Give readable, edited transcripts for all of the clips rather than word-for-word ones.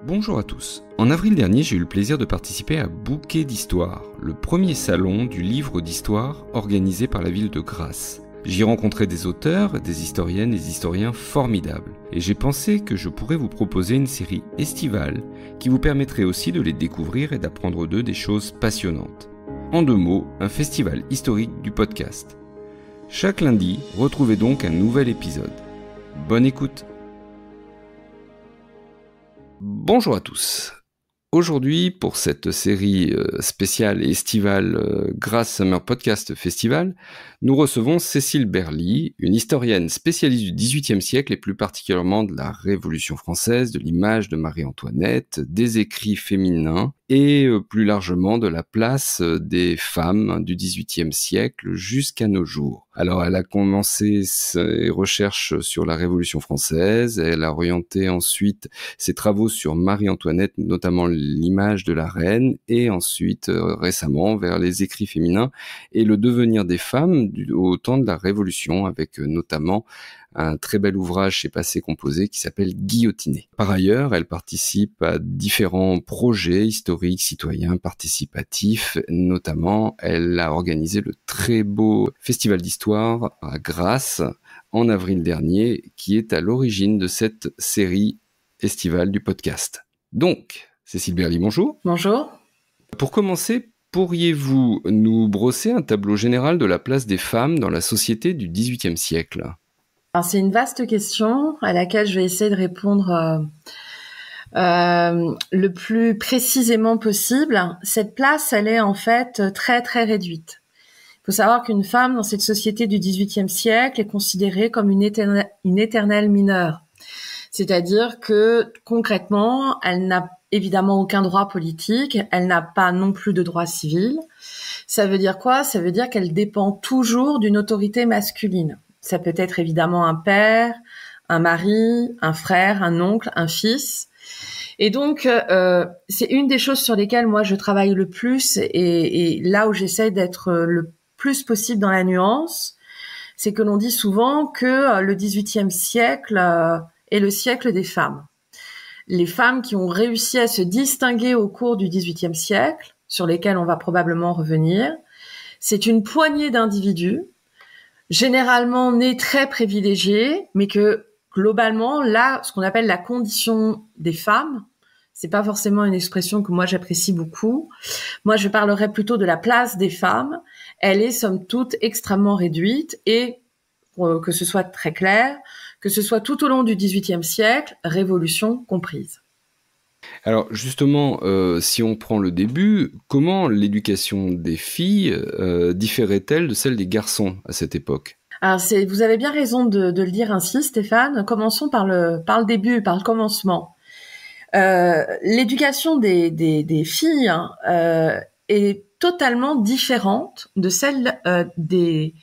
Bonjour à tous. En avril dernier, j'ai eu le plaisir de participer à Bouquet d'Histoire, le premier salon du livre d'histoire organisé par la ville de Grasse. J'y rencontrais des auteurs, des historiennes et des historiens formidables. Et j'ai pensé que je pourrais vous proposer une série estivale qui vous permettrait aussi de les découvrir et d'apprendre d'eux des choses passionnantes. En 2 mots, un festival historique du podcast. Chaque lundi, retrouvez donc un nouvel épisode. Bonne écoute! Bonjour à tous. Aujourd'hui, pour cette série spéciale et estivale Grasse Summer Podcast Festival, nous recevons Cécile Berly, une historienne spécialiste du XVIIIe siècle et plus particulièrement de la Révolution française, de l'image de Marie-Antoinette, des écrits féminins et plus largement de la place des femmes du XVIIIe siècle jusqu'à nos jours. Alors, elle a commencé ses recherches sur la Révolution française, elle a orienté ensuite ses travaux sur Marie-Antoinette, notamment l'image de la reine, et ensuite, récemment, vers les écrits féminins et le devenir des femmes au temps de la Révolution, avec notamment un très bel ouvrage chez Passé Composé qui s'appelle Guillotiné. Par ailleurs, elle participe à différents projets historiques, citoyens, participatifs. Notamment, elle a organisé le très beau festival d'histoire à Grasse en avril dernier, qui est à l'origine de cette série estivale du podcast. Donc, Cécile Berly, bonjour. Bonjour. Pour commencer, pourriez-vous nous brosser un tableau général de la place des femmes dans la société du XVIIIe siècle ? Alors, c'est une vaste question à laquelle je vais essayer de répondre le plus précisément possible. Cette place, elle est en fait très très réduite. Il faut savoir qu'une femme dans cette société du XVIIIe siècle est considérée comme une éternelle mineure. C'est-à-dire que concrètement, elle n'a évidemment aucun droit politique, elle n'a pas non plus de droit civil. Ça veut dire quoi ? Ça veut dire qu'elle dépend toujours d'une autorité masculine. Ça peut être évidemment un père, un mari, un frère, un oncle, un fils. Et donc, c'est une des choses sur lesquelles moi je travaille le plus et là où j'essaie d'être le plus possible dans la nuance, c'est que l'on dit souvent que le XVIIIe siècle est le siècle des femmes. Les femmes qui ont réussi à se distinguer au cours du XVIIIe siècle, sur lesquelles on va probablement revenir, c'est une poignée d'individus généralement nés très privilégiés, mais que globalement, là, ce qu'on appelle la condition des femmes, c'est pas forcément une expression que moi j'apprécie beaucoup. Moi, je parlerais plutôt de la place des femmes. Elle est somme toute extrêmement réduite et, que ce soit très clair, que ce soit tout au long du XVIIIe siècle, Révolution comprise. Alors justement, si on prend le début, comment l'éducation des filles différait-elle de celle des garçons à cette époque ? Alors vous avez bien raison de le dire ainsi, Stéphane. Commençons par le début, par le commencement. L'éducation des filles est totalement différente de celle des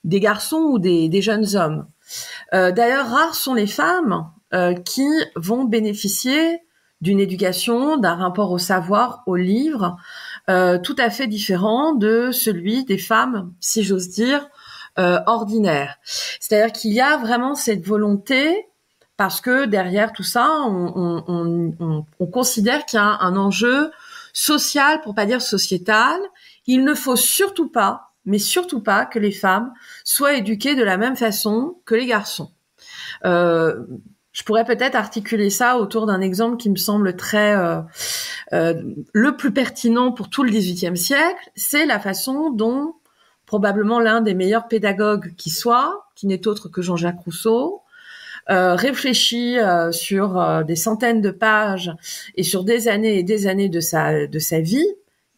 garçons ou des jeunes hommes. D'ailleurs, rares sont les femmes qui vont bénéficier d'une éducation, d'un rapport au savoir, au livre, tout à fait différent de celui des femmes, si j'ose dire, ordinaires. C'est-à-dire qu'il y a vraiment cette volonté, parce que derrière tout ça, on considère qu'il y a un enjeu social, pour pas dire sociétal. Il ne faut surtout pas, mais surtout pas, que les femmes soient éduquées de la même façon que les garçons. Je pourrais peut-être articuler ça autour d'un exemple qui me semble très le plus pertinent pour tout le XVIIIe siècle, c'est la façon dont probablement l'un des meilleurs pédagogues qui soit, qui n'est autre que Jean-Jacques Rousseau, réfléchit sur des centaines de pages et sur des années et des années de sa vie,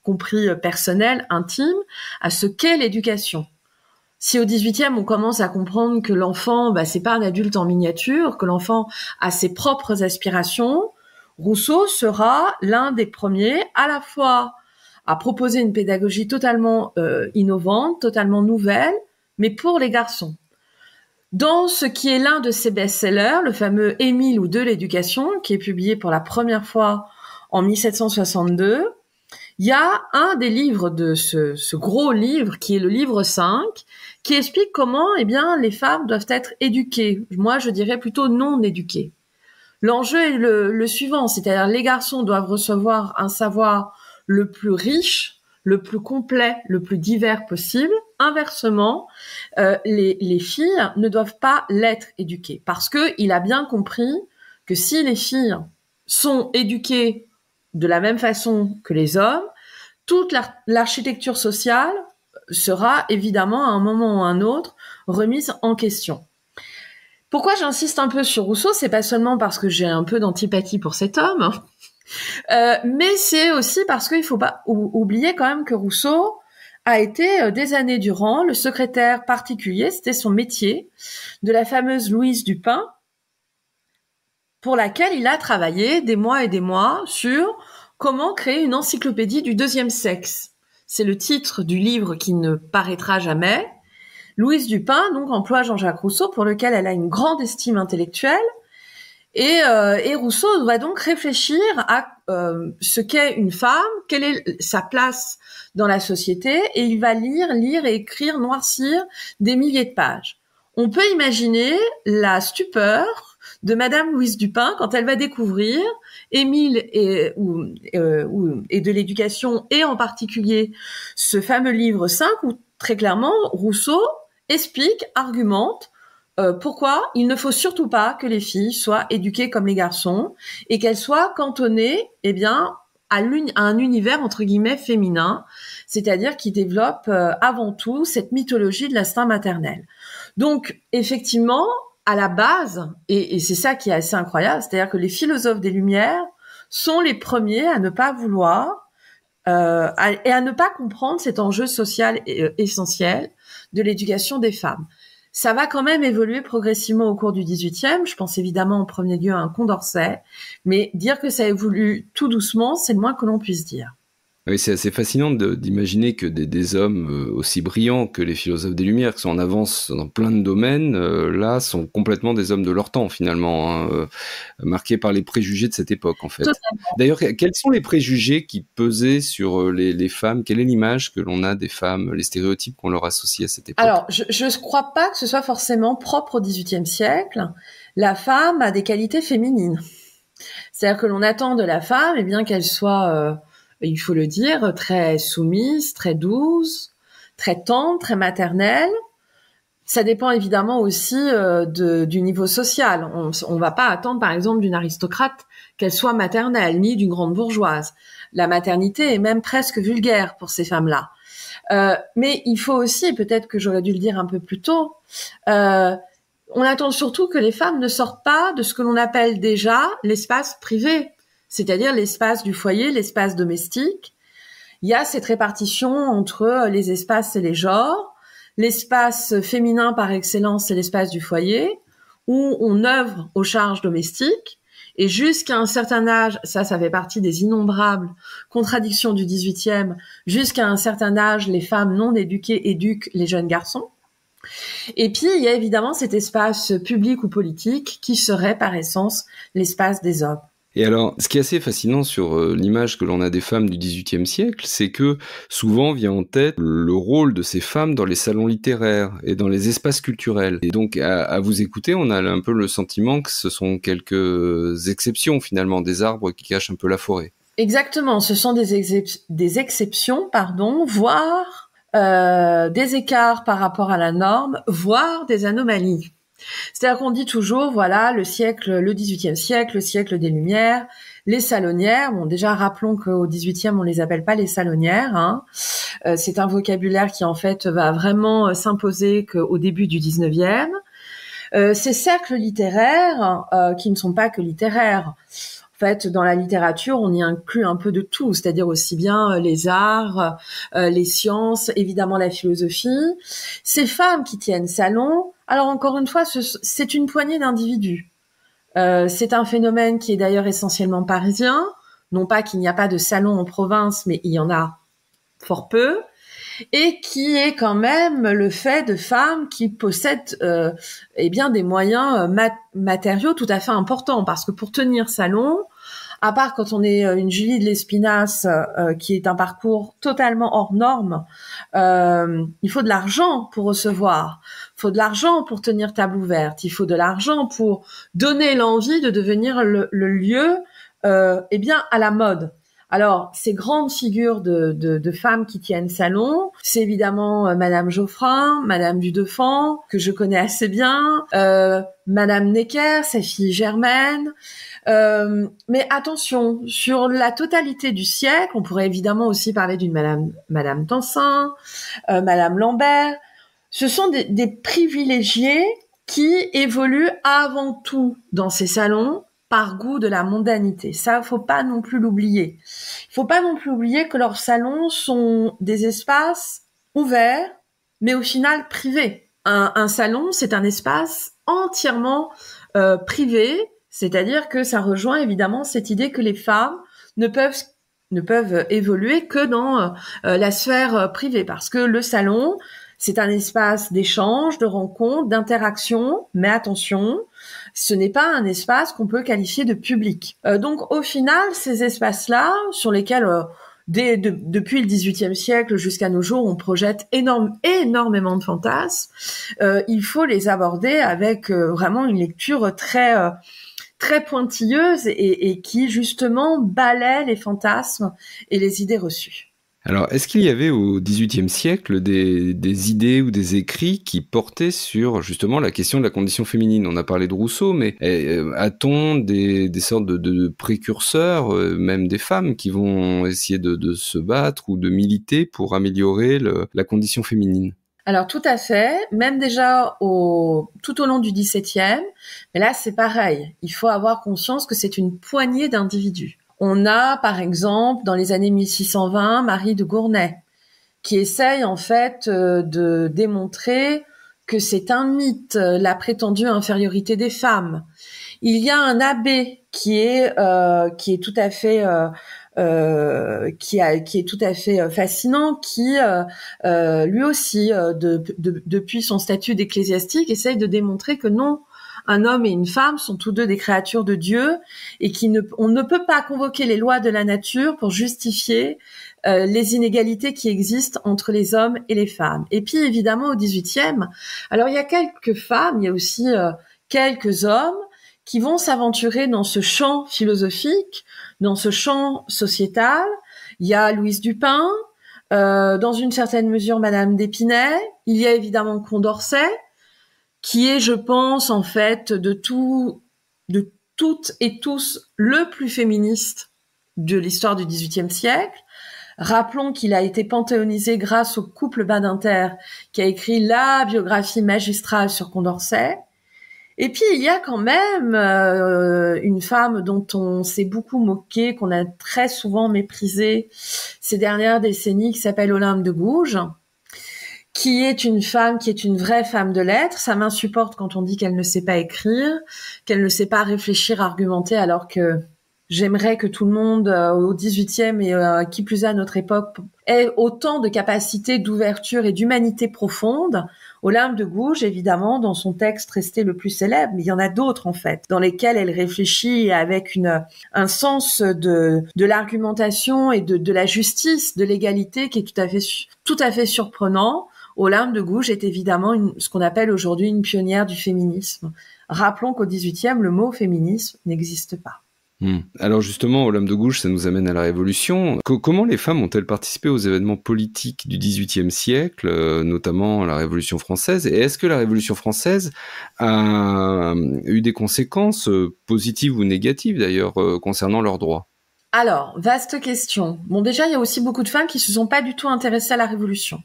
compris personnelle, intime, à ce qu'est l'éducation. Si au XVIIIe, on commence à comprendre que l'enfant, c'est pas un adulte en miniature, que l'enfant a ses propres aspirations, Rousseau sera l'un des premiers à la fois à proposer une pédagogie totalement innovante, totalement nouvelle, mais pour les garçons. Dans ce qui est l'un de ses best-sellers, le fameux Émile ou de l'éducation, qui est publié pour la première fois en 1762, il y a un des livres de ce gros livre, qui est le livre 5, qui explique comment, les femmes doivent être éduquées. Moi, je dirais plutôt non éduquées. L'enjeu est le suivant, c'est-à-dire les garçons doivent recevoir un savoir le plus riche, le plus complet, le plus divers possible. Inversement, les filles ne doivent pas l'être éduquées, parce que il a bien compris que si les filles sont éduquées de la même façon que les hommes, toute l'architecture sociale sera évidemment à un moment ou à un autre remise en question. Pourquoi j'insiste un peu sur Rousseau, c'est pas seulement parce que j'ai un peu d'antipathie pour cet homme, mais c'est aussi parce qu'il faut pas oublier quand même que Rousseau a été des années durant le secrétaire particulier, c'était son métier, de la fameuse Louise Dupin, pour laquelle il a travaillé des mois et des mois sur comment créer une encyclopédie du deuxième sexe. C'est le titre du livre qui ne paraîtra jamais. Louise Dupin, donc, emploie Jean-Jacques Rousseau, pour lequel elle a une grande estime intellectuelle. Et Rousseau va donc réfléchir à ce qu'est une femme, quelle est sa place dans la société, et il va lire et écrire, noircir des milliers de pages. On peut imaginer la stupeur de Madame Louise Dupin quand elle va découvrir Émile et de l'éducation, et en particulier ce fameux livre 5 où très clairement Rousseau explique, argumente pourquoi il ne faut surtout pas que les filles soient éduquées comme les garçons et qu'elles soient cantonnées, à un univers entre guillemets féminin, c'est-à-dire qui développe avant tout cette mythologie de l'instinct maternel. Donc effectivement, à la base, et c'est ça qui est assez incroyable, c'est-à-dire que les philosophes des Lumières sont les premiers à ne pas vouloir et à ne pas comprendre cet enjeu social essentiel de l'éducation des femmes. Ça va quand même évoluer progressivement au cours du XVIIIe. Je pense évidemment en premier lieu à un Condorcet, mais dire que ça évolue tout doucement, c'est le moins que l'on puisse dire. Oui, c'est assez fascinant d'imaginer que des hommes aussi brillants que les philosophes des Lumières, qui sont en avance dans plein de domaines, là, sont complètement des hommes de leur temps, finalement, marqués par les préjugés de cette époque, en fait. Totalement. D'ailleurs, quels sont les préjugés qui pesaient sur les femmes? Quelle est l'image que l'on a des femmes, les stéréotypes qu'on leur associe à cette époque? Alors, je ne crois pas que ce soit forcément propre au XVIIIe siècle. La femme a des qualités féminines. C'est-à-dire que l'on attend de la femme, qu'elle soit... il faut le dire, très soumise, très douce, très tendre, très maternelle. Ça dépend évidemment aussi du niveau social. On va pas attendre, par exemple, d'une aristocrate qu'elle soit maternelle, ni d'une grande bourgeoise. La maternité est même presque vulgaire pour ces femmes-là. Mais il faut aussi, peut-être que j'aurais dû le dire un peu plus tôt, on attend surtout que les femmes ne sortent pas de ce que l'on appelle déjà l'espace privé, c'est-à-dire l'espace du foyer, l'espace domestique. Il y a cette répartition entre les espaces et les genres. L'espace féminin par excellence, c'est l'espace du foyer, où on œuvre aux charges domestiques. Et jusqu'à un certain âge, ça fait partie des innombrables contradictions du XVIIIe, jusqu'à un certain âge, les femmes non éduquées éduquent les jeunes garçons. Et puis, il y a évidemment cet espace public ou politique qui serait par essence l'espace des hommes. Et alors, ce qui est assez fascinant sur l'image que l'on a des femmes du XVIIIe siècle, c'est que souvent vient en tête le rôle de ces femmes dans les salons littéraires et dans les espaces culturels. Et donc, à vous écouter, on a un peu le sentiment que ce sont quelques exceptions, finalement, des arbres qui cachent un peu la forêt. Exactement, ce sont des exceptions, voire des écarts par rapport à la norme, voire des anomalies. C'est-à-dire qu'on dit toujours, voilà, le XVIIIe siècle, le siècle des Lumières, les salonnières. Bon, déjà, rappelons qu'au XVIIIe, on les appelle pas les salonnières, hein. C'est un vocabulaire qui, en fait, va vraiment s'imposer qu'au début du XIXe. Ces cercles littéraires, qui ne sont pas que littéraires. En fait, dans la littérature, on y inclut un peu de tout, c'est-à-dire aussi bien les arts, les sciences, évidemment la philosophie. Ces femmes qui tiennent salon, alors encore une fois, c'est une poignée d'individus. C'est un phénomène qui est d'ailleurs essentiellement parisien. Non pas qu'il n'y a pas de salon en province, mais il y en a fort peu. Et qui est quand même le fait de femmes qui possèdent des moyens matériaux tout à fait importants. Parce que pour tenir salon, à part quand on est une Julie de l'Espinasse, qui est un parcours totalement hors norme, il faut de l'argent pour recevoir, il faut de l'argent pour tenir table ouverte, il faut de l'argent pour donner l'envie de devenir le lieu à la mode. Alors, ces grandes figures de femmes qui tiennent salon, c'est évidemment Madame Geoffrin, Madame Dudefant, que je connais assez bien, Madame Necker, sa fille Germaine. Mais attention, sur la totalité du siècle, on pourrait évidemment aussi parler d'une Madame Tencin, Madame Lambert. Ce sont des privilégiés qui évoluent avant tout dans ces salons par goût de la mondanité. Ça, faut pas non plus l'oublier. Il faut pas non plus oublier que leurs salons sont des espaces ouverts, mais au final privés. Un salon, c'est un espace entièrement privé, c'est-à-dire que ça rejoint évidemment cette idée que les femmes ne peuvent évoluer que dans la sphère privée, parce que le salon, c'est un espace d'échange, de rencontre, d'interaction, mais attention, ce n'est pas un espace qu'on peut qualifier de public. Donc au final, ces espaces-là, sur lesquels depuis le XVIIIe siècle jusqu'à nos jours, on projette énormément de fantasmes, il faut les aborder avec vraiment une lecture très pointilleuse et qui justement balaie les fantasmes et les idées reçues. Alors, est-ce qu'il y avait au XVIIIe siècle des idées ou des écrits qui portaient sur justement la question de la condition féminine? On a parlé de Rousseau, mais a-t-on des sortes de précurseurs, même des femmes, qui vont essayer de se battre ou de militer pour améliorer la condition féminine? Alors tout à fait, même déjà tout au long du XVIIe, mais là c'est pareil, il faut avoir conscience que c'est une poignée d'individus. On a, par exemple, dans les années 1620, Marie de Gournay, qui essaye en fait de démontrer que c'est un mythe, la prétendue infériorité des femmes. Il y a un abbé qui est tout à fait qui est tout à fait fascinant, qui lui aussi, depuis son statut d'ecclésiastique, essaye de démontrer que non, un homme et une femme sont tous deux des créatures de Dieu et on ne peut pas convoquer les lois de la nature pour justifier les inégalités qui existent entre les hommes et les femmes. Et puis évidemment au XVIIIe, alors il y a quelques femmes, il y a aussi quelques hommes qui vont s'aventurer dans ce champ philosophique, dans ce champ sociétal. Il y a Louise Dupin, dans une certaine mesure Madame d'Épinay, il y a évidemment Condorcet, qui est, je pense, en fait, de toutes et tous, le plus féministe de l'histoire du XVIIIe siècle. Rappelons qu'il a été panthéonisé grâce au couple Badinter, qui a écrit la biographie magistrale sur Condorcet. Et puis, il y a quand même une femme dont on s'est beaucoup moqué, qu'on a très souvent méprisée ces dernières décennies, qui s'appelle Olympe de Gouges, qui est une femme, qui est une vraie femme de lettres. Ça m'insupporte quand on dit qu'elle ne sait pas écrire, qu'elle ne sait pas réfléchir, argumenter, alors que j'aimerais que tout le monde au XVIIIe et qui plus est à notre époque ait autant de capacités d'ouverture et d'humanité profonde. Olympe de Gouges, évidemment, dans son texte resté le plus célèbre, mais il y en a d'autres en fait, dans lesquels elle réfléchit avec un sens de l'argumentation et de la justice, de l'égalité qui est tout à fait surprenant. Olympe de Gouges est évidemment ce qu'on appelle aujourd'hui une pionnière du féminisme. Rappelons qu'au XVIIIe, le mot féminisme n'existe pas. Alors justement, Olympe de Gouges, ça nous amène à la Révolution. Comment les femmes ont-elles participé aux événements politiques du XVIIIe siècle, notamment la Révolution française? Et est-ce que la Révolution française a eu des conséquences positives ou négatives d'ailleurs concernant leurs droits? Alors, vaste question. Bon, déjà, il y a aussi beaucoup de femmes qui se sont pas du tout intéressées à la Révolution.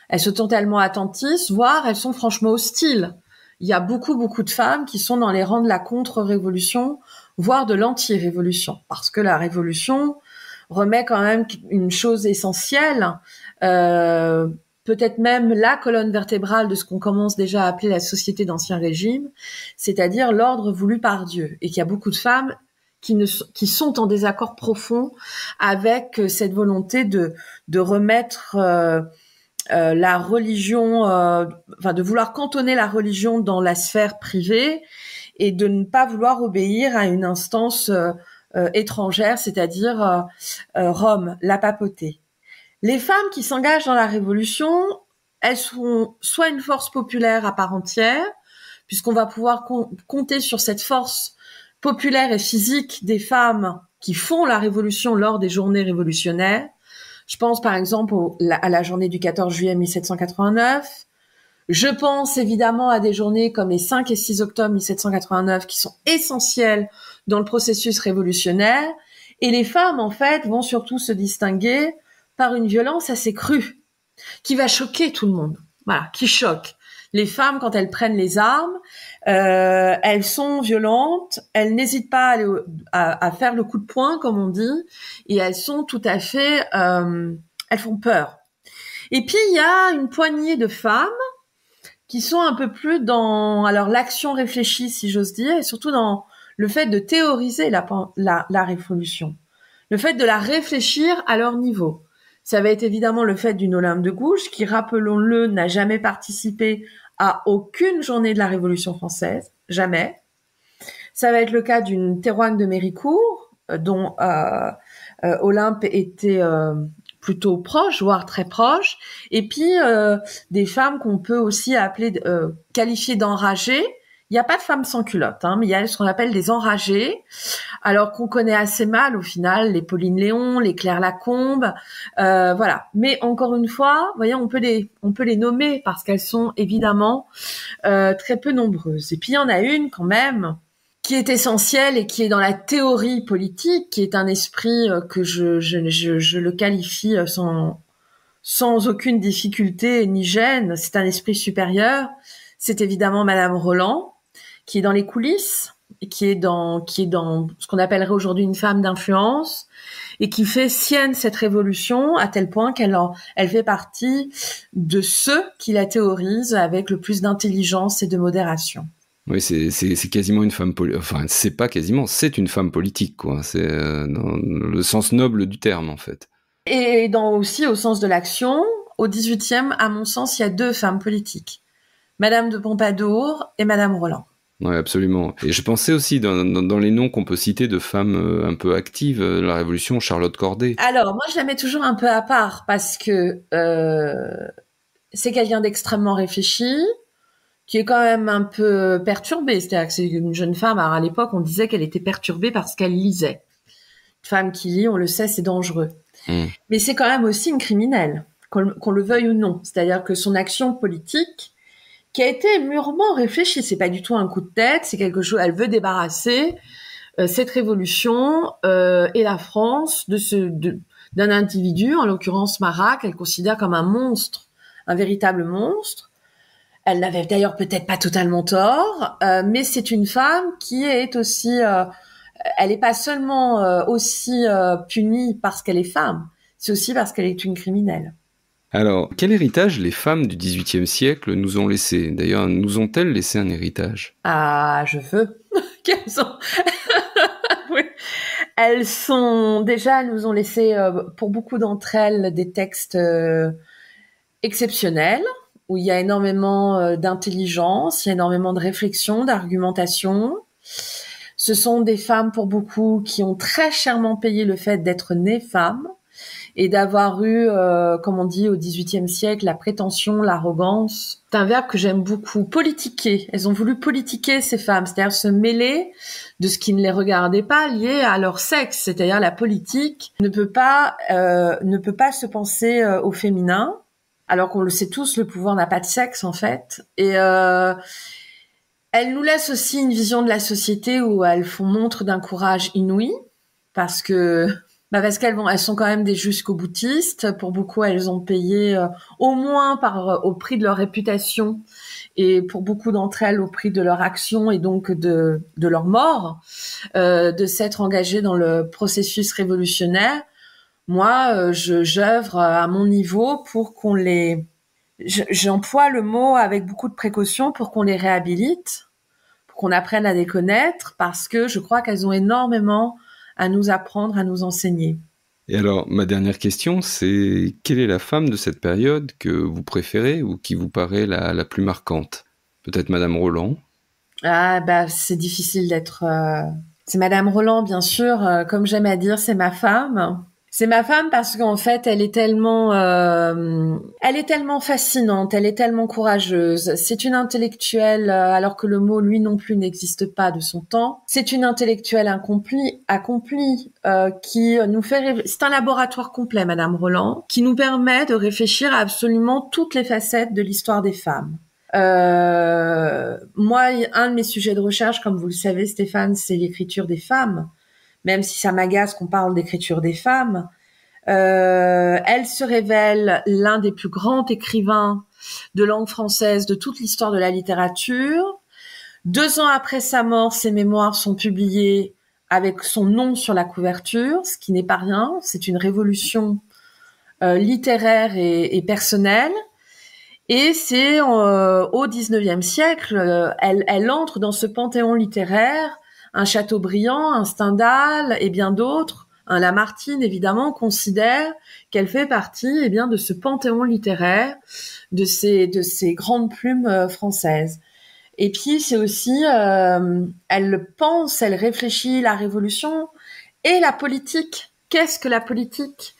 Elles sont totalement attentistes, voire elles sont franchement hostiles. Il y a beaucoup de femmes qui sont dans les rangs de la contre-révolution, voire de l'anti-révolution, parce que la révolution remet quand même une chose essentielle, peut-être même la colonne vertébrale de ce qu'on commence déjà à appeler la société d'Ancien Régime, c'est-à-dire l'ordre voulu par Dieu, et qu'il y a beaucoup de femmes qui sont en désaccord profond avec cette volonté de remettre la religion, de vouloir cantonner la religion dans la sphère privée et de ne pas vouloir obéir à une instance étrangère, c'est-à-dire Rome, la papauté. Les femmes qui s'engagent dans la Révolution, elles sont soit une force populaire à part entière, puisqu'on va pouvoir compter sur cette force populaire et physique des femmes qui font la Révolution lors des journées révolutionnaires. Je pense par exemple à la journée du 14 juillet 1789. Je pense évidemment à des journées comme les 5 et 6 octobre 1789 qui sont essentielles dans le processus révolutionnaire. Et les femmes, en fait, vont surtout se distinguer par une violence assez crue qui va choquer tout le monde. Voilà, qui choque. Les femmes, quand elles prennent les armes, elles sont violentes, elles n'hésitent pas à faire le coup de poing, comme on dit, et elles sont tout à fait... elles font peur. Et puis, il y a une poignée de femmes qui sont un peu plus dans l'action réfléchie, si j'ose dire, et surtout dans le fait de théoriser la révolution, le fait de la réfléchir à leur niveau. Ça va être évidemment le fait d'une Olympe de Gouges, qui, rappelons-le, n'a jamais participé à aucune journée de la Révolution française, jamais. Ça va être le cas d'une Théroigne de Méricourt, dont Olympe était plutôt proche, voire très proche, et puis des femmes qu'on peut aussi qualifier d'enragées. Il n'y a pas de femmes sans culotte, mais il y a ce qu'on appelle des enragées, alors qu'on connaît assez mal au final les Pauline Léon, les Claire Lacombe, voilà. Mais encore une fois, voyez, on peut les nommer parce qu'elles sont évidemment très peu nombreuses. Et puis il y en a une quand même qui est essentielle et qui est dans la théorie politique, qui est un esprit que je le qualifie sans aucune difficulté ni gêne. C'est un esprit supérieur. C'est évidemment Madame Roland, qui est dans les coulisses, et qui est dans ce qu'on appellerait aujourd'hui une femme d'influence, et qui fait sienne cette révolution à tel point elle fait partie de ceux qui la théorisent avec le plus d'intelligence et de modération. Oui, c'est quasiment une femme politique. Enfin, c'est pas quasiment, c'est une femme politique, quoi. C'est dans le sens noble du terme, en fait. Et aussi au sens de l'action, au XVIIIe, à mon sens, il y a 2 femmes politiques. Madame de Pompadour et Madame Roland. Oui, absolument. Et je pensais aussi dans les noms qu'on peut citer de femmes un peu actives de la Révolution, Charlotte Corday. Alors, moi, je la mets toujours un peu à part parce que c'est quelqu'un d'extrêmement réfléchi, qui est quand même un peu perturbée. C'est-à-dire que c'est une jeune femme. Alors, à l'époque, on disait qu'elle était perturbée parce qu'elle lisait. Une femme qui lit, on le sait, c'est dangereux. Mais c'est quand même aussi une criminelle, qu'on le veuille ou non. C'est-à-dire que son action politique, qui a été mûrement réfléchie, c'est pas du tout un coup de tête, c'est quelque chose. Elle veut débarrasser cette révolution et la France d'un individu, en l'occurrence Marat, qu'elle considère comme un monstre, un véritable monstre. Elle n'avait d'ailleurs peut-être pas totalement tort, mais c'est une femme qui est aussi, elle n'est pas seulement aussi punie parce qu'elle est femme, c'est aussi parce qu'elle est une criminelle. Alors, quel héritage les femmes du XVIIIe siècle nous ont laissé ? D'ailleurs, nous ont-elles laissé un héritage ? Ah, je veux qu'elles ont... oui. Elles nous ont laissé, pour beaucoup d'entre elles, des textes exceptionnels, où il y a énormément d'intelligence, il y a énormément de réflexion, d'argumentation. Ce sont des femmes, pour beaucoup, qui ont très chèrement payé le fait d'être nées femmes et d'avoir eu, comme on dit au XVIIIe siècle, la prétention, l'arrogance. C'est un verbe que j'aime beaucoup. Politiquer. Elles ont voulu politiquer, ces femmes, c'est-à-dire se mêler de ce qui ne les regardait pas lié à leur sexe, c'est-à-dire la politique ne peut pas se penser au féminin, alors qu'on le sait tous, le pouvoir n'a pas de sexe en fait. Et elles nous laissent aussi une vision de la société où elles font montre d'un courage inouï, parce qu'elles sont quand même des jusqu'au-boutistes. Pour beaucoup, elles ont payé au moins au prix de leur réputation, et pour beaucoup d'entre elles au prix de leur action et donc de leur mort, de s'être engagées dans le processus révolutionnaire. Moi, j'œuvre à mon niveau pour qu'on j'emploie le mot avec beaucoup de précaution, pour qu'on les réhabilite, pour qu'on apprenne à les connaître, parce que je crois qu'elles ont énormément à nous apprendre, à nous enseigner. Et alors, ma dernière question, c'est quelle est la femme de cette période que vous préférez ou qui vous paraît la plus marquante ? Peut-être Madame Roland ? Ah, c'est difficile d'être C'est Madame Roland, bien sûr. Comme j'aime à dire, c'est ma femme. C'est ma femme parce qu'en fait, elle est tellement fascinante, elle est tellement courageuse. C'est une intellectuelle, alors que le mot, lui non plus, n'existe pas de son temps. C'est une intellectuelle accomplie, qui nous fait. C'est un laboratoire complet, Madame Roland, qui nous permet de réfléchir à absolument toutes les facettes de l'histoire des femmes. Moi, un de mes sujets de recherche, comme vous le savez, Stéphane, c'est l'écriture des femmes. Même si ça m'agace qu'on parle d'écriture des femmes, elle se révèle l'un des plus grands écrivains de langue française de toute l'histoire de la littérature. 2 ans après sa mort, ses mémoires sont publiés avec son nom sur la couverture, ce qui n'est pas rien. C'est une révolution littéraire et personnelle. Et c'est au XIXe siècle, elle entre dans ce panthéon littéraire. Un Chateaubriand, un Stendhal et bien d'autres, un Lamartine évidemment, considèrent qu'elle fait partie de ce panthéon littéraire, de ces grandes plumes françaises. Et puis c'est aussi, elle pense, elle réfléchit la révolution et la politique. Qu'est-ce que la politique ?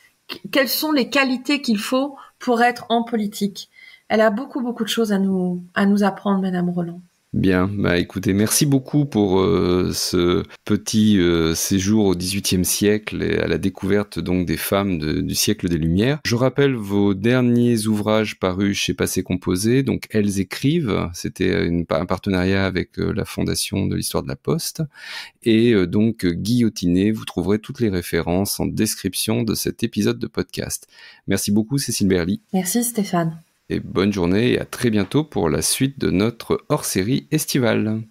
Quelles sont les qualités qu'il faut pour être en politique ? Elle a beaucoup de choses à nous apprendre, Madame Roland. Bien, écoutez, merci beaucoup pour ce petit séjour au XVIIIe siècle et à la découverte donc des femmes du siècle des Lumières. Je rappelle vos derniers ouvrages parus chez Passé Composé, donc Elles écrivent, c'était un partenariat avec la Fondation de l'Histoire de la Poste, et donc Guillotiné, vous trouverez toutes les références en description de cet épisode de podcast. Merci beaucoup Cécile Berly. Merci Stéphane. Et bonne journée et à très bientôt pour la suite de notre hors-série estivale.